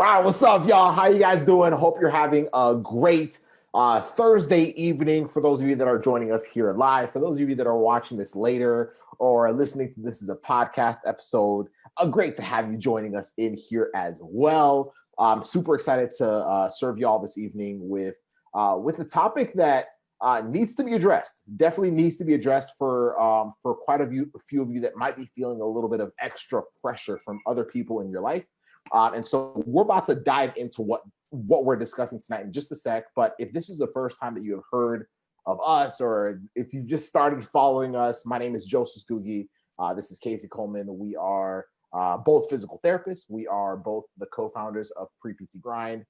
right, what's up, y'all? How you guys doing? Hope you're having a great Thursday evening. For those of you that are joining us here live, for those of you that are watching this later or listening to this as a podcast episode, great to have you joining us in here as well. I'm super excited to serve y'all this evening with a topic that needs to be addressed. Definitely needs to be addressed for quite a few of you that might be feeling a little bit of extra pressure from other people in your life. And so we're about to dive into what we're discussing tonight in just a sec. But if this is the first time that you have heard of us, or if you just started following us, my name is 𝗳𝗚𝗎𝗍𝗍. This is 𝘂𝗶𝘁𝗵. We are both physical therapists. We are both the co-founders of Pre-PT Grind.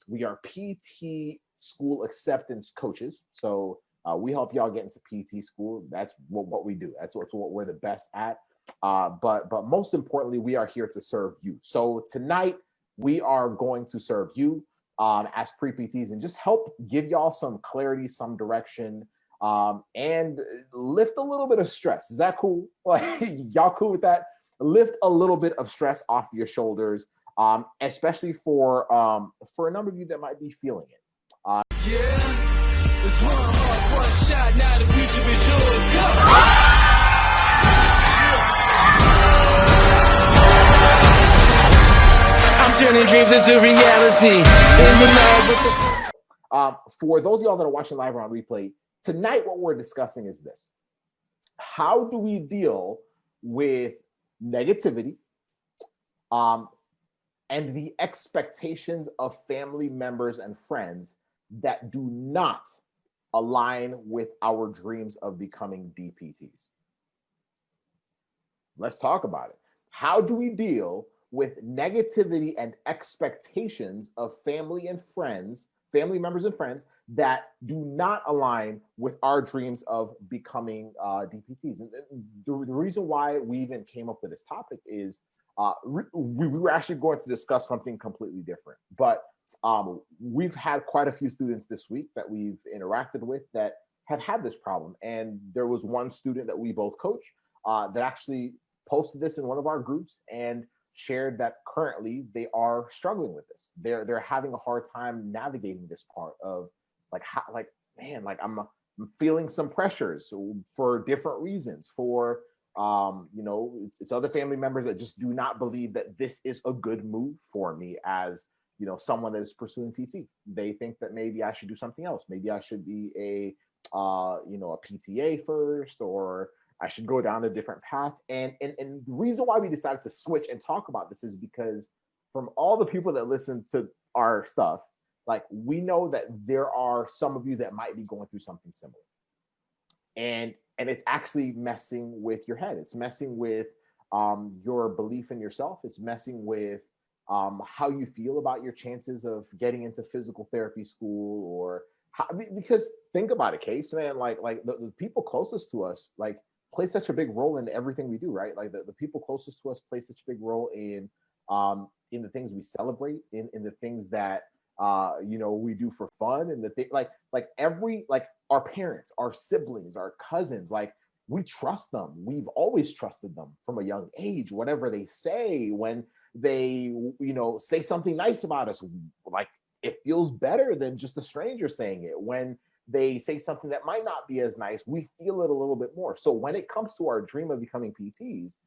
We are PT school acceptance coaches. So we help y'all get into PT school. That's what we do. That's what we're the best at. But most importantly, we are here to serve you. So tonight we are going to serve you as pre-PTs and just help give y'all some clarity, some direction, and lift a little bit of stress. Is that cool? Like, y'all cool with that? Lift a little bit of stress off your shoulders, especially for a number of you that might be feeling it. Yeah, it's one shot. Now the future is yours. Go! I'm turning dreams into reality. In the night with the for those of y'all that are watching live or on replay, tonight what we're discussing is this. How do we deal with negativity and the expectations of family members and friends that do not align with our dreams of becoming DPTs? Let's talk about it. How do we deal with negativity and expectations of family members and friends that do not align with our dreams of becoming DPTs? And the reason why we even came up with this topic is we were actually going to discuss something completely different. But we've had quite a few students this week that we've interacted with that have had this problem. And there was one student that we both coach that actually posted this in one of our groups and shared that currently they are struggling with this. They're having a hard time navigating this part of I'm feeling some pressures for different reasons. For it's other family members that just do not believe that this is a good move for me as someone that is pursuing PT. They think that maybe I should do something else. Maybe I should be a PTA first, or I should go down a different path. And the reason why we decided to switch and talk about this is because from all the people that listen to our stuff, like, we know that there are some of you that might be going through something similar. And it's actually messing with your head. It's messing with your belief in yourself. It's messing with how you feel about your chances of getting into physical therapy school, or because think about it, Case, man, like the people closest to us, like, play such a big role in everything we do, right? Like the people closest to us play such a big role in the things we celebrate, in the things that we do for fun, and the thing like our parents, our siblings, our cousins, like, we trust them. We've always trusted them from a young age. Whatever they say, when they say something nice about us, like, it feels better than just a stranger saying it. When they say something that might not be as nice, we feel it a little bit more. So when it comes to our dream of becoming PTs,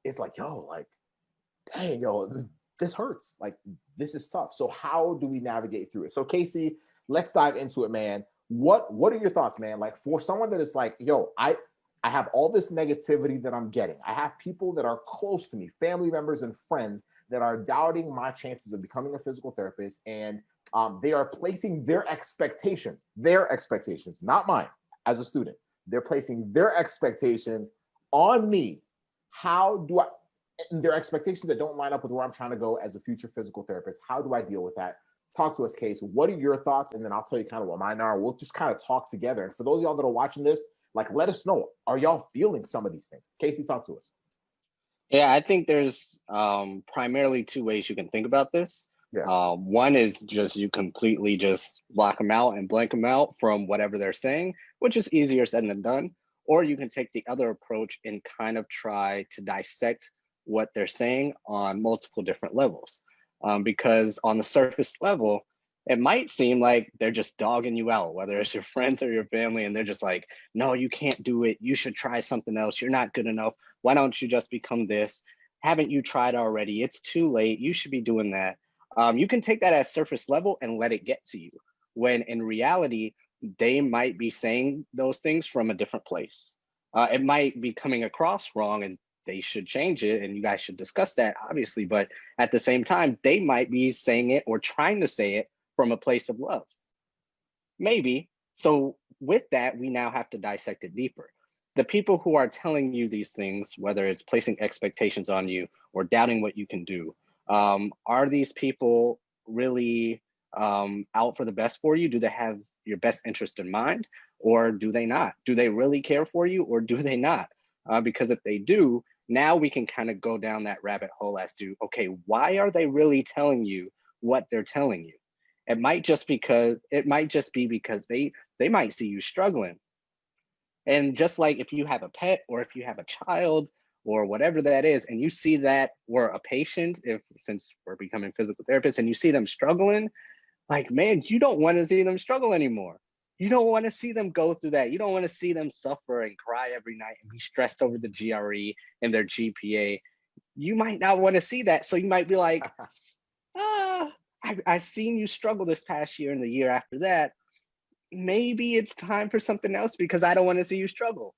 it's like, dang, this hurts. Like, this is tough. So how do we navigate through it? So Casey, let's dive into it, man. What are your thoughts, man? Like, for someone that is like, I have all this negativity that I'm getting. I have people that are close to me, family members and friends, that are doubting my chances of becoming a physical therapist, and they are placing their expectations, not mine as a student. They're placing their expectations on me. How do I, and their expectations that don't line up with where I'm trying to go as a future physical therapist? How do I deal with that? Talk to us, Case. What are your thoughts? And then I'll tell you kind of what mine are. We'll just kind of talk together. And for those of y'all that are watching this, like, let us know, are y'all feeling some of these things? Casey, talk to us. Yeah, I think there's primarily two ways you can think about this. Yeah. One is just you completely just block them out and blank them out from whatever they're saying, which is easier said than done. Or you can take the other approach and kind of try to dissect what they're saying on multiple different levels. because on the surface level, it might seem like they're just dogging you out, whether it's your friends or your family, and they're just like, no, you can't do it. You should try something else. You're not good enough. Why don't you just become this? Haven't you tried already? It's too late. You should be doing that. You can take that as surface level and let it get to you, when in reality, they might be saying those things from a different place. It might be coming across wrong, and they should change it, and you guys should discuss that, obviously. But at the same time, they might be saying it or trying to say it from a place of love. Maybe. So with that, we now have to dissect it deeper. The people who are telling you these things, whether it's placing expectations on you or doubting what you can do, are these people really out for the best for you? Do they have your best interest in mind, or do they not? Do they really care for you, or do they not? Because if they do, now we can kind of go down that rabbit hole as to, okay, why are they really telling you what they're telling you? It might just be because they might see you struggling. And just like if you have a pet, or if you have a child, or whatever that is, and you see that, or a patient, since we're becoming physical therapists, and you see them struggling, like, man, you don't want to see them struggle anymore. You don't want to see them go through that. You don't want to see them suffer and cry every night and be stressed over the GRE and their GPA. You might not want to see that. So you might be like, I've seen you struggle this past year and the year after that. Maybe it's time for something else, because I don't want to see you struggle.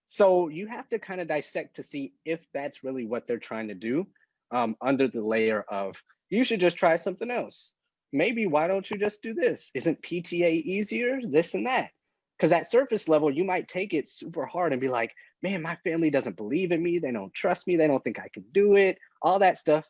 So you have to kind of dissect to see if that's really what they're trying to do, under the layer of, you should just try something else. Maybe, why don't you just do this? Isn't PTA easier? This and that. Because at surface level, you might take it super hard and be like, man, my family doesn't believe in me. They don't trust me. They don't think I can do it, all that stuff.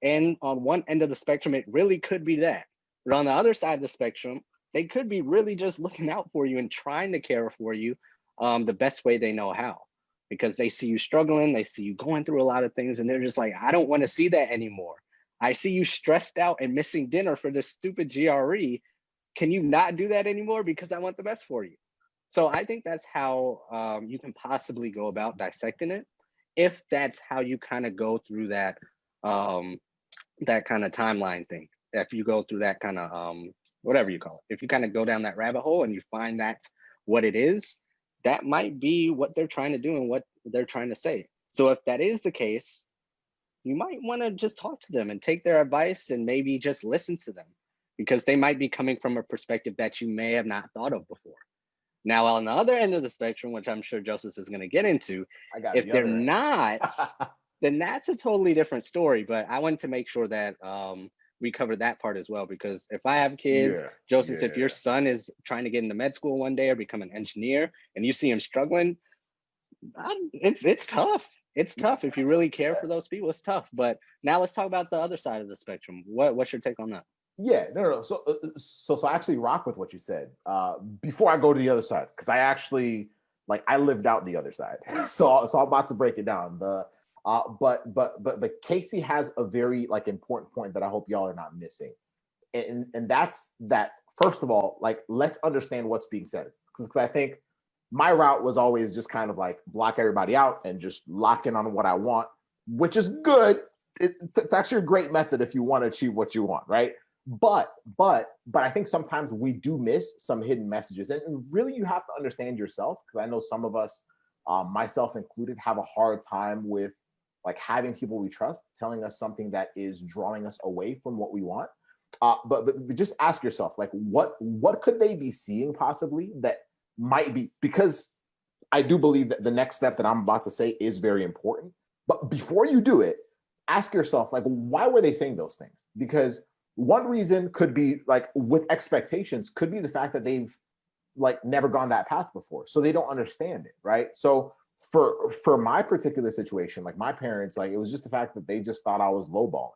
And on one end of the spectrum, it really could be that. But on the other side of the spectrum, they could be really just looking out for you and trying to care for you the best way they know how, because they see you struggling, they see you going through a lot of things, and they're just like, I don't want to see that anymore. I see you stressed out and missing dinner for this stupid GRE. Can you not do that anymore? Because I want the best for you. So I think that's how you can possibly go about dissecting it, if that's how you kind of go through that that kind of timeline thing. If you go through that kind of whatever you call it, if you kind of go down that rabbit hole and you find that's what it is, that might be what they're trying to do and what they're trying to say. So if that is the case, you might want to just talk to them and take their advice and maybe just listen to them, because they might be coming from a perspective that you may have not thought of before. Now, on the other end of the spectrum, which I'm sure Joseph is going to get into, if they're not, then that's a totally different story. But I wanted to make sure that we covered that part as well, because if I have kids, Joseph, if your son is trying to get into med school one day or become an engineer, and you see him struggling, it's tough. It's tough. If you really care for those people, it's tough. But now let's talk about the other side of the spectrum. What's your take on that? Yeah, no. So I actually rock with what you said. Before I go to the other side, because I actually I lived out the other side. So I'm about to break it down. But Casey has a very important point that I hope y'all are not missing, and that's that. First of all, let's understand what's being said, because I think my route was always just kind of block everybody out and just lock in on what I want, which is good. It's actually a great method if you want to achieve what you want, right? But I think sometimes we do miss some hidden messages, and really you have to understand yourself, because I know some of us, myself included, have a hard time with having people we trust telling us something that is drawing us away from what we want. But just ask yourself, what could they be seeing possibly that might be, because I do believe that the next step that I'm about to say is very important. But before you do it, ask yourself, why were they saying those things? Because one reason could be with expectations, could be the fact that they've never gone that path before, so they don't understand it, right? So for my particular situation, my parents, it was just the fact that they just thought I was lowballing.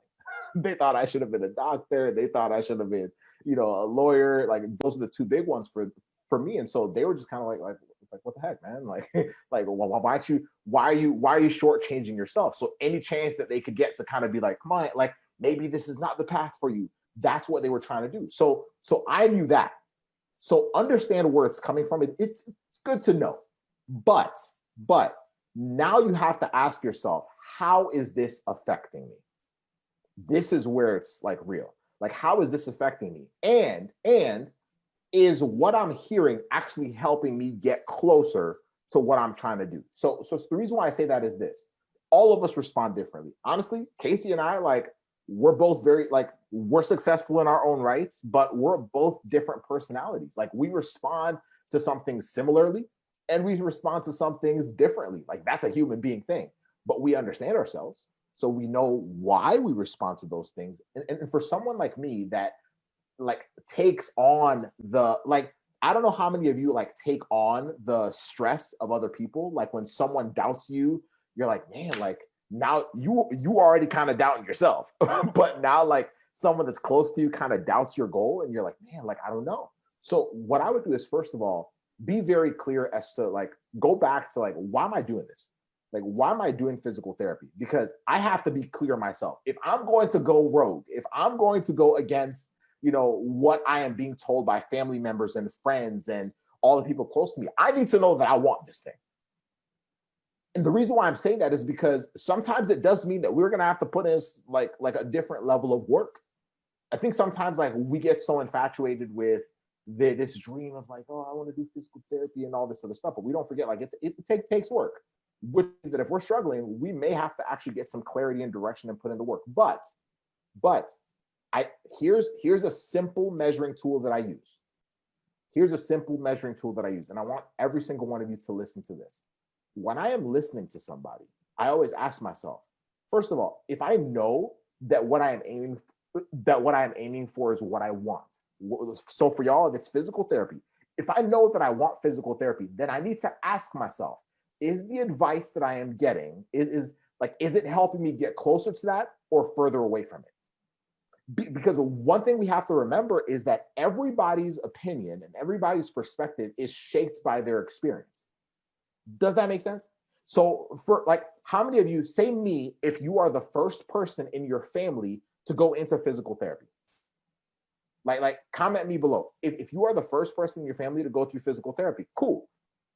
They thought I should have been a doctor. They thought I should have been, a lawyer. Those are the two big ones for me. And so they were just kind of like, what the heck, man? Why are you shortchanging yourself? So any chance that they could get to kind of be come on, maybe this is not the path for you. That's what they were trying to do. So I knew that. So understand where it's coming from. It's good to know. But now you have to ask yourself, how is this affecting me? this is where it's like real. Like, how is this affecting me? And is what I'm hearing actually helping me get closer to what I'm trying to do? So the reason why I say that is this. All of us respond differently. Honestly, Casey and I, like, we're both very, like, we're successful in our own rights, but we're both different personalities. Like, we respond to something similarly and we respond to some things differently. Like, that's a human being thing, but we understand ourselves. So we know why we respond to those things. And for someone like me that like takes on the, like, I don't know how many of you like take on the stress of other people. Like when someone doubts you, you're like, man, like now you already kind of doubting yourself, but now like someone that's close to you kind of doubts your goal and you're like, man, like, I don't know. So what I would do is, first of all, be very clear as to like, go back to like, why am I doing this? Like, why am I doing physical therapy? Because I have to be clear myself. If I'm going to go rogue, if I'm going to go against, you know, what I am being told by family members and friends and all the people close to me, I need to know that I want this thing. And the reason why I'm saying that is because sometimes it does mean that we're going to have to put in like a different level of work. I think sometimes like we get so infatuated with this dream of like, oh, I want to do physical therapy and all this other stuff, but we don't forget like it takes work, which is that if we're struggling, we may have to actually get some clarity and direction and put in the work. But here's a simple measuring tool that I use. Here's a simple measuring tool that I use, and I want every single one of you to listen to this. When I am listening to somebody, I always ask myself, first of all, if I know that what I am aiming for is what I want. So for y'all, if it's physical therapy, if I know that I want physical therapy, then I need to ask myself, is the advice that I am getting, is it helping me get closer to that or further away from it? Because one thing we have to remember is that everybody's opinion and everybody's perspective is shaped by their experience. Does that make sense? So for like, how many of you, say me, if you are the first person in your family to go into physical therapy? Like comment me below. If you are the first person in your family to go through physical therapy, cool.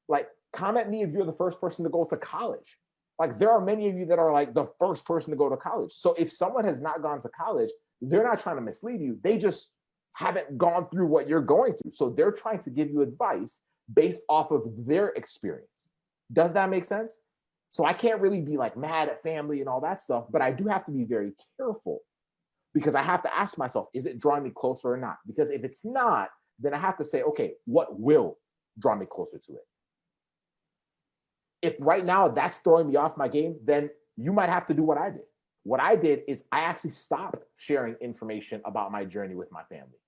Like comment me if you're the first person to go to college. Like there are many of you that are like the first person to go to college. So if someone has not gone to college, they're not trying to mislead you. They just haven't gone through what you're going through. So they're trying to give you advice based off of their experience. Does that make sense? So I can't really be like mad at family and all that stuff, but I do have to be very careful because I have to ask myself, is it drawing me closer or not? Because if it's not, then I have to say, okay, what will draw me closer to it? If right now that's throwing me off my game, then you might have to do what I did. What I did is I actually stopped sharing information about my journey with my family.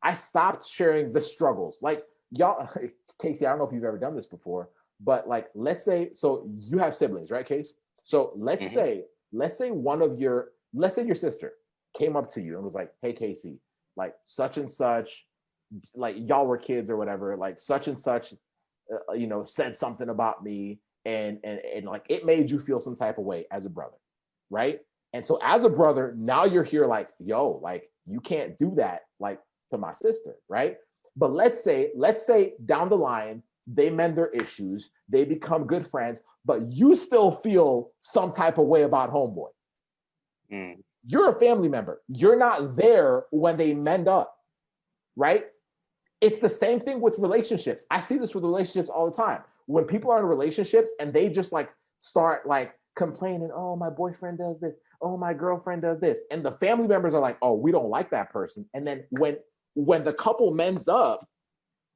I stopped sharing the struggles. Like y'all, Casey, I don't know if you've ever done this before, but like, let's say, so you have siblings, right, Case? So let's say your sister came up to you and was like, hey, Casey, like such and such, like y'all were kids or whatever, like such and such, said something about me and like it made you feel some type of way as a brother, right? And so as a brother, now you're here like, yo, like you can't do that like to my sister, right? But let's say down the line, they mend their issues, they become good friends, but you still feel some type of way about homeboy. You're a family member. You're not there when they mend up, right? It's the same thing with relationships. I see this with relationships all the time. When people are in relationships and they just like start like complaining, oh, my boyfriend does this, oh, my girlfriend does this. And the family members are like, oh, we don't like that person. And then when the couple mends up,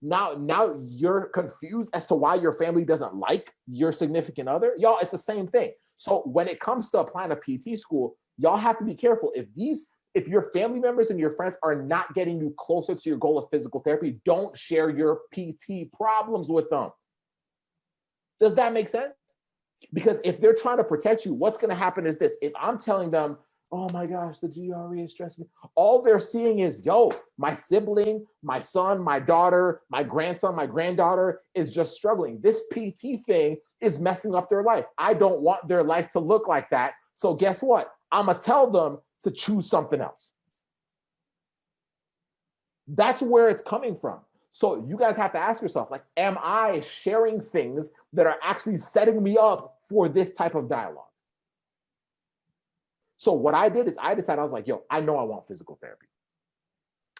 now you're confused as to why your family doesn't like your significant other. Y'all, it's the same thing. So when it comes to applying a PT school, y'all have to be careful. If your family members and your friends are not getting you closer to your goal of physical therapy, don't share your PT problems with them. Does that make sense? Because if they're trying to protect you, what's going to happen is this. If I'm telling them, oh my gosh, the GRE is stressing me, all they're seeing is, yo, my sibling, my son, my daughter, my grandson, my granddaughter is just struggling. This PT thing is messing up their life. I don't want their life to look like that. So guess what? I'm going to tell them to choose something else. That's where it's coming from. So you guys have to ask yourself, like, am I sharing things that are actually setting me up for this type of dialogue? So what I did is I decided, I was like, yo, I know I want physical therapy.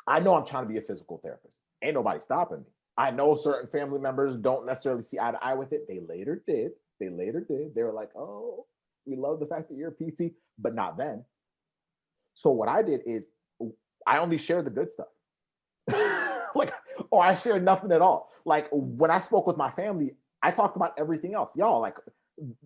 I know I'm trying to be a physical therapist. Ain't nobody stopping me. I know certain family members don't necessarily see eye to eye with it. They later did. They were like, oh, we love the fact that you're a PT, but not then. So what I did is I only shared the good stuff. Like, or I shared nothing at all. Like when I spoke with my family, I talked about everything else. Y'all, like,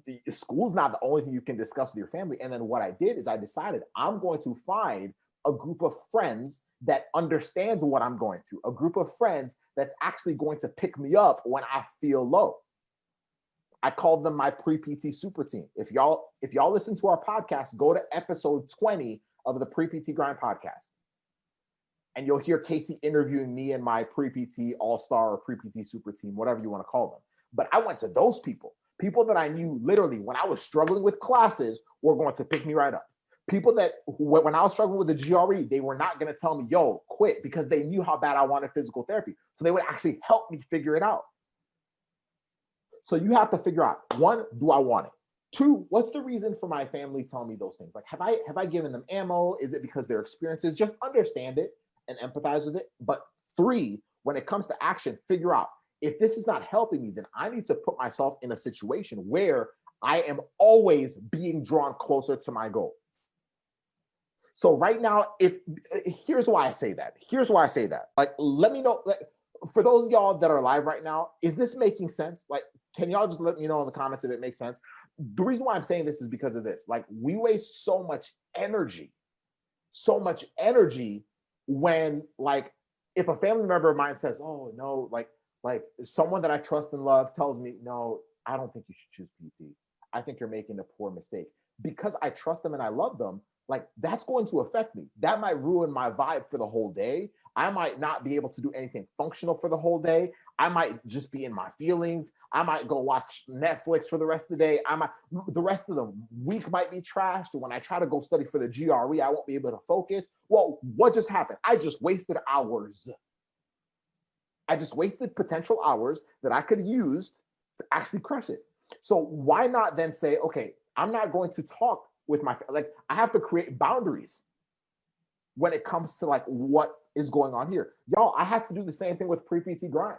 the school's not the only thing you can discuss with your family. And then what I did is I decided I'm going to find a group of friends that understands what I'm going through, a group of friends that's actually going to pick me up when I feel low. I called them my pre-PT super team. If y'all listen to our podcast, go to episode 20 of the Pre-PT Grind podcast. And you'll hear Casey interviewing me and my pre-PT all-star or pre-PT super team, whatever you want to call them. But I went to those people that I knew literally when I was struggling with classes were going to pick me right up. People that when I was struggling with the GRE, they were not going to tell me, yo, quit, because they knew how bad I wanted physical therapy. So they would actually help me figure it out. So you have to figure out, one, do I want it? Two, what's the reason for my family telling me those things? Like, have I given them ammo? Is it because their experiences? Just understand it and empathize with it. But three, when it comes to action, figure out, if this is not helping me, then I need to put myself in a situation where I am always being drawn closer to my goal. So right now, here's why I say that. Like, let me know, like, for those of y'all that are live right now, is this making sense? Like, can y'all just let me know in the comments if it makes sense? The reason why I'm saying this is because of this. Like, we waste so much energy when, like, if a family member of mine says, oh no, like someone that I trust and love tells me, no, I don't think you should choose PT. I think you're making a poor mistake. Because I trust them and I love them, like, that's going to affect me. That might ruin my vibe for the whole day. I might not be able to do anything functional for the whole day. I might just be in my feelings. I might go watch Netflix for the rest of the day. The rest of the week might be trashed. When I try to go study for the GRE, I won't be able to focus. Well, what just happened? I just wasted hours. I just wasted potential hours that I could have used to actually crush it. So why not then say, okay, I'm not going to talk with my, like, I have to create boundaries when it comes to, like, what is going on here. Y'all, I had to do the same thing with pre-PT Grind.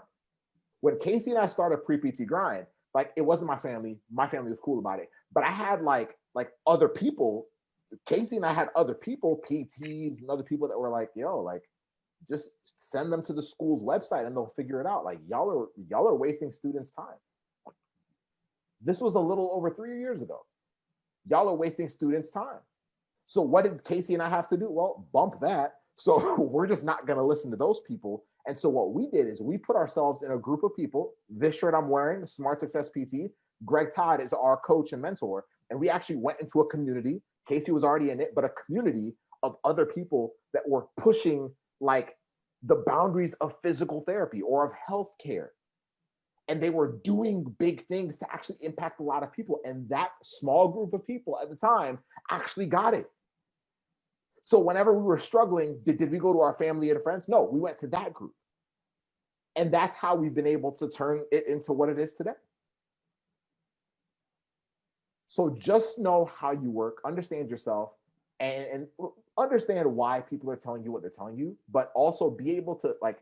When Casey and I started pre-PT Grind, like, it wasn't my family. My family was cool about it. But I had like other people, Casey and I had other people, PTs and other people that were like, yo, like, just send them to the school's website and they'll figure it out. Like, y'all are wasting students' time. This was a little over 3 years ago. Y'all are wasting students' time. So what did Casey and I have to do? Well, bump that. So we're just not going to listen to those people. And so what we did is we put ourselves in a group of people. This shirt I'm wearing, Smart Success PT, Greg Todd is our coach and mentor. And we actually went into a community. Casey was already in it, but a community of other people that were pushing, like, the boundaries of physical therapy or of healthcare. And they were doing big things to actually impact a lot of people. And that small group of people at the time actually got it. So whenever we were struggling, did we go to our family and friends? No, we went to that group. And that's how we've been able to turn it into what it is today. So just know how you work, understand yourself, and understand why people are telling you what they're telling you, but also be able to like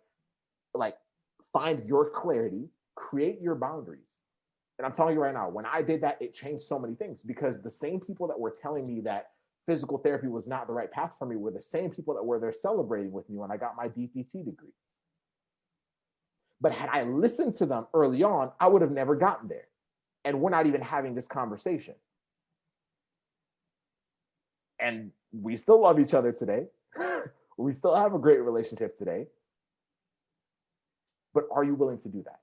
find your clarity, create your boundaries. And I'm telling you right now, when I did that, it changed so many things, because the same people that were telling me that physical therapy was not the right path for me were the same people that were there celebrating with me when I got my DPT degree. But had I listened to them early on, I would have never gotten there. And we're not even having this conversation. And we still love each other today. We still have a great relationship today. But are you willing to do that?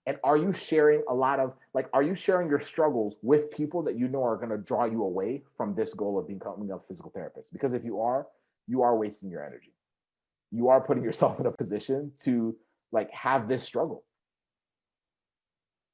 And are you sharing are you sharing your struggles with people that you know are going to draw you away from this goal of becoming a physical therapist? Because if you are wasting your energy. You are putting yourself in a position to, like, have this struggle.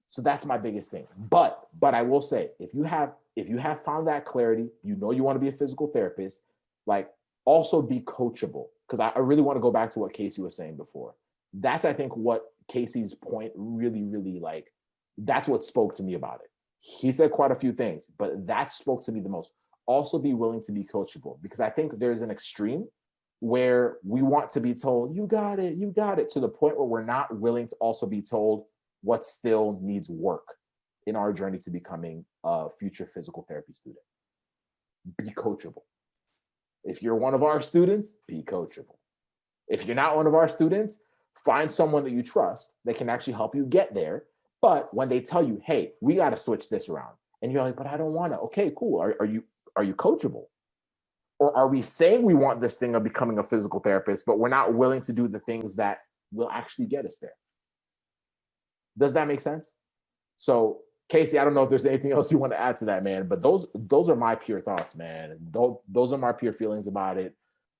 So that's my biggest thing. But I will say, if you have found that clarity, you know you want to be a physical therapist, like, also be coachable. Because I really want to go back to what Casey was saying before. That's, I think, what Casey's point really, really, like, that's what spoke to me about it. He said quite a few things, but that spoke to me the most. also be willing to be coachable, because I think there's an extreme where we want to be told, you got it, to the point where we're not willing to also be told what still needs work in our journey to becoming a future physical therapy student. Be coachable. If you're one of our students, be coachable. If you're not one of our students, find someone that you trust that can actually help you get there. But when they tell you, hey, we got to switch this around, and you're like, but I don't want to. Okay, cool. Are you coachable? Or are we saying we want this thing of becoming a physical therapist, but we're not willing to do the things that will actually get us there? Does that make sense? So, Casey, I don't know if there's anything else you want to add to that, man, but those are my pure thoughts, man. Those are my pure feelings about it.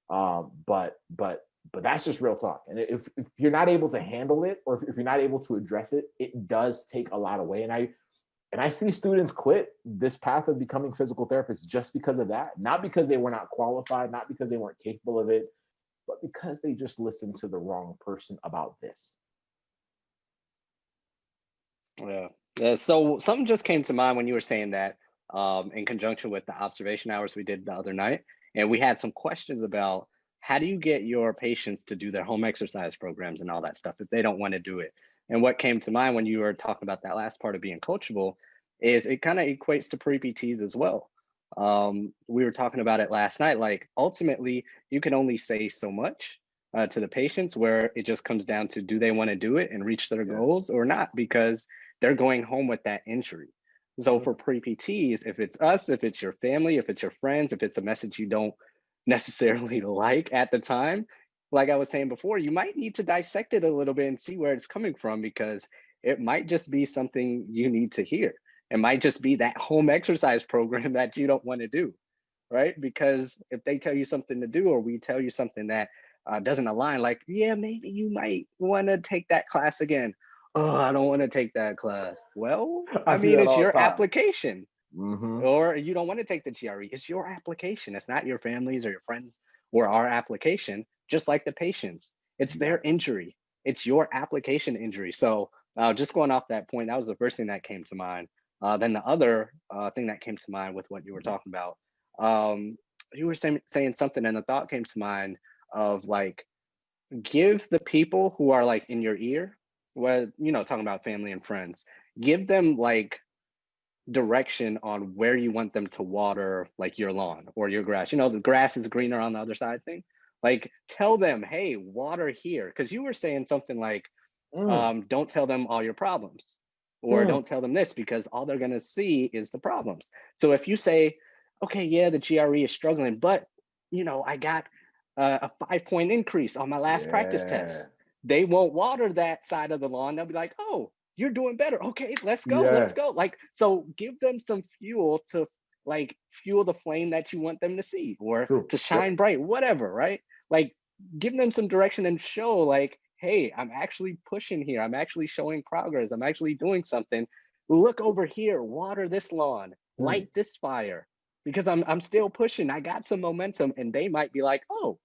But that's just real talk. And if you're not able to handle it, or if you're not able to address it, it does take a lot away. And I see students quit this path of becoming physical therapists just because of that. Not because they were not qualified, not because they weren't capable of it, but because they just listened to the wrong person about this. Yeah. So something just came to mind when you were saying that, in conjunction with the observation hours we did the other night. And we had some questions about, how do you get your patients to do their home exercise programs and all that stuff if they don't want to do it? And what came to mind when you were talking about that last part of being coachable is it kind of equates to pre-PTs as well. We were talking about it last night. Like, ultimately, you can only say so much to the patients, where it just comes down to, do they want to do it and reach their goals or not? Because they're going home with that injury. So for pre-PTs, if it's us, if it's your family, if it's your friends, if it's a message you don't necessarily like at the time, like I was saying before, you might need to dissect it a little bit and see where it's coming from, because it might just be something you need to hear. It might just be that home exercise program that you don't want to do, right? Because if they tell you something to do, or we tell you something that doesn't align, like, yeah, maybe you might want to take that class again. Oh, I don't want to take that class. Well, I mean, it's your application. Or you don't want to take the GRE. It's your application. It's not your family's or your friends or our application, just like the patients. It's their injury. It's your application injury. So just going off that point, that was the first thing that came to mind. Then the other thing that came to mind with what you were talking about, you were saying something, and the thought came to mind of, like, give the people who are like in your ear, well, talking about family and friends, give them like direction on where you want them to water, like your lawn or your grass. The grass is greener on the other side thing. Like, tell them, hey, water here. Because you were saying something like, don't tell them all your problems, or don't tell them this, because all they're going to see is the problems. So if you say, okay, yeah, the GRE is struggling, but I got a 5-point increase on my last practice test, they won't water that side of the lawn. They'll be like, oh, you're doing better. Okay, let's go. Let's go. Like, so give them some fuel to, like, fuel the flame that you want them to see, or to shine bright, whatever, right? Like, give them some direction and show, like, hey, I'm actually pushing here. I'm actually showing progress. I'm actually doing something. Look over here, water this lawn, light this fire, because I'm still pushing. I got some momentum. And they might be like, oh,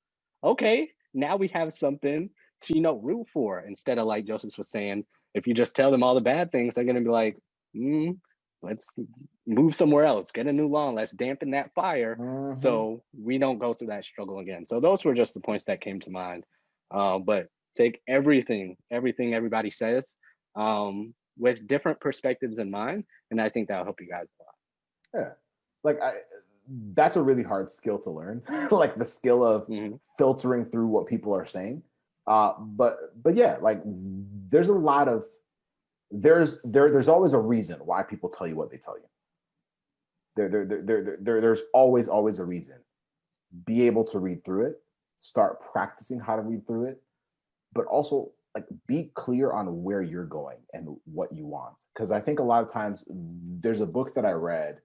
okay, now we have something to, root for, instead of, like Joseph was saying, if you just tell them all the bad things, they're going to be like, let's move somewhere else, get a new lawn, let's dampen that fire, so we don't go through that struggle again. So those were just the points that came to mind. But take everything everybody says with different perspectives in mind, and I think that'll help you guys a lot. Yeah, like that's a really hard skill to learn, like the skill of filtering through what people are saying. But yeah, like there's a lot of there's always a reason why people tell you what they tell you. There's always a reason. Be able to read through it, start practicing how to read through it, but also, like, be clear on where you're going and what you want. Because I think a lot of times, there's a book that I read.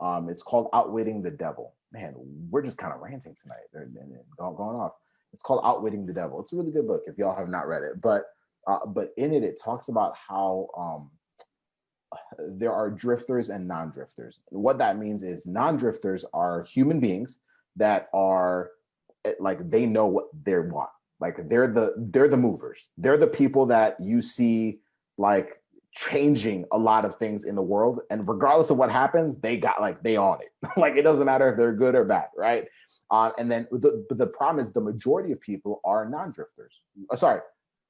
It's called Outwitting the Devil. Man, we're just kind of ranting tonight. They're going off. It's called Outwitting the Devil. It's a really good book if y'all have not read it. But in it talks about how there are drifters and non-drifters. What that means is non-drifters are human beings that are, like, they know what they want. Like, they're the movers. They're the people that you see, like, changing a lot of things in the world. And regardless of what happens, they own it. Like, it doesn't matter if they're good or bad, right? And then the problem is the majority of people are non-drifters.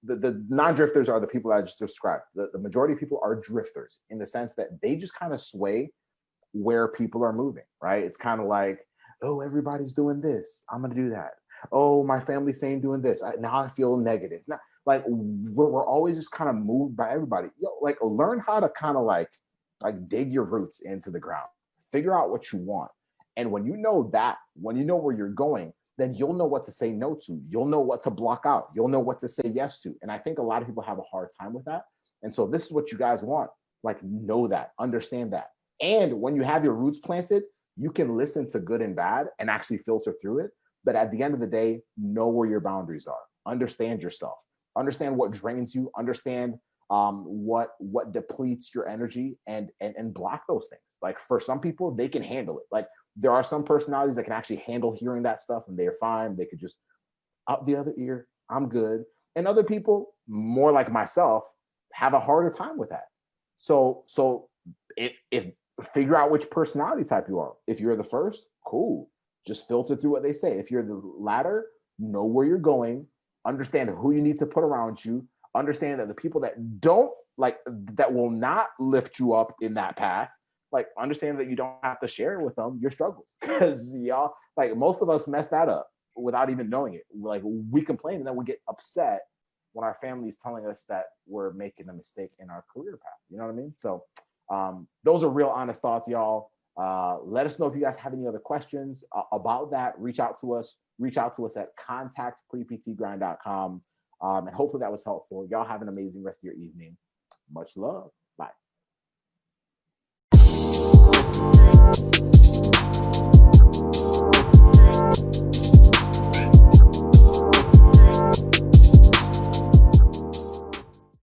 The non-drifters are the people that I just described. The majority of people are drifters in the sense that they just kind of sway where people are moving, right? It's kind of like, oh, everybody's doing this, I'm gonna do that. Oh, my family's saying doing this, now I feel negative. Now, like, we're always just kind of moved by everybody. Like, learn how to kind of like dig your roots into the ground, figure out what you want. And when you know that, when you know where you're going, then you'll know what to say no to. You'll know what to block out. You'll know what to say yes to. And I think a lot of people have a hard time with that. And so this is what you guys want. Like, know that, understand that. And when you have your roots planted, you can listen to good and bad and actually filter through it. But at the end of the day, know where your boundaries are. Understand yourself. Understand what drains you. Understand what depletes your energy, and block those things. Like, for some people, they can handle it. Like, there are some personalities that can actually handle hearing that stuff and they're fine. They could just out the other ear, I'm good. And other people, more like myself, have a harder time with that. So if figure out which personality type you are. If you're the first, cool. Just filter through what they say. If you're the latter, know where you're going, understand who you need to put around you, understand that the people that don't like, that will not lift you up in that path, like, understand that you don't have to share with them your struggles, because y'all, like, most of us mess that up without even knowing it. Like, we complain and then we get upset when our family is telling us that we're making a mistake in our career path. You know what I mean? So those are real honest thoughts, y'all. Let us know if you guys have any other questions about that. Reach out to us at contact@preptgrind.com. And hopefully that was helpful. Y'all have an amazing rest of your evening. Much love. Bye.